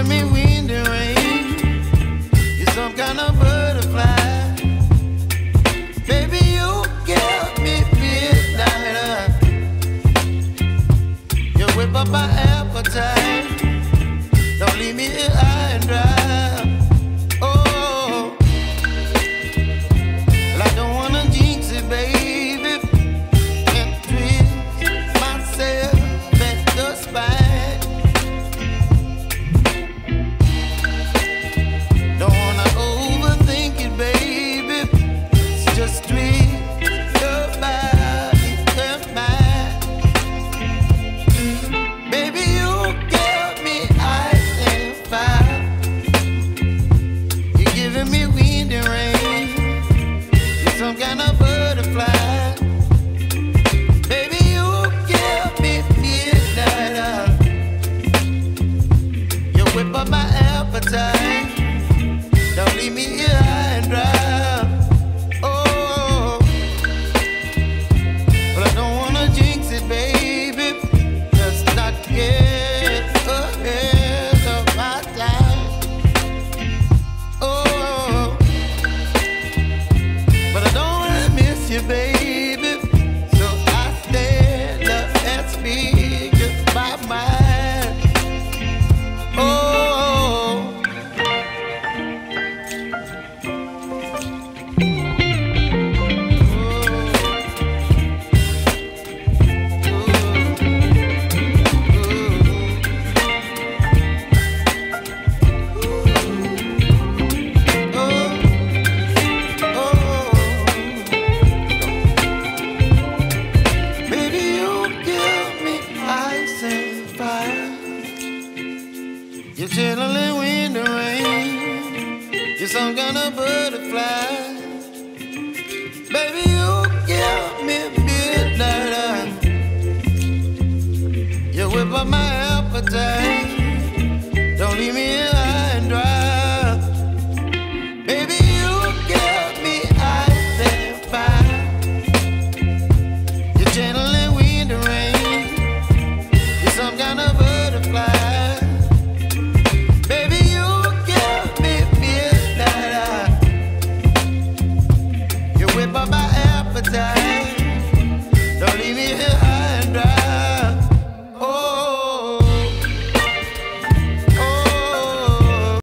giving me wind and rain. You're some kind of butterfly. Baby, you give me midnight. You whip up my appetite. Don't leave me here high and dry. Oh, well, I don't wanna jinx it, baby. Can't twist myself at the spine. Don't wanna overthink it, baby. It's just twist your body and mine. Baby, you give me ice and fire. You're giving me wind and rain. You're some kind of butterfly. Baby, you give me midnight. You whip up my appetite. Don't leave me here high and dry. Oh, but I don't wanna jinx it, baby. Let's not get ahead of my time. Oh, but I don't wanna miss you, baby. So I stand up and speak my mind. Oh. Baby, you give me ice and fire. You're chilling wind and rain. You're some kind of butterfly. Baby, you give me midnight. You whip up my appetite.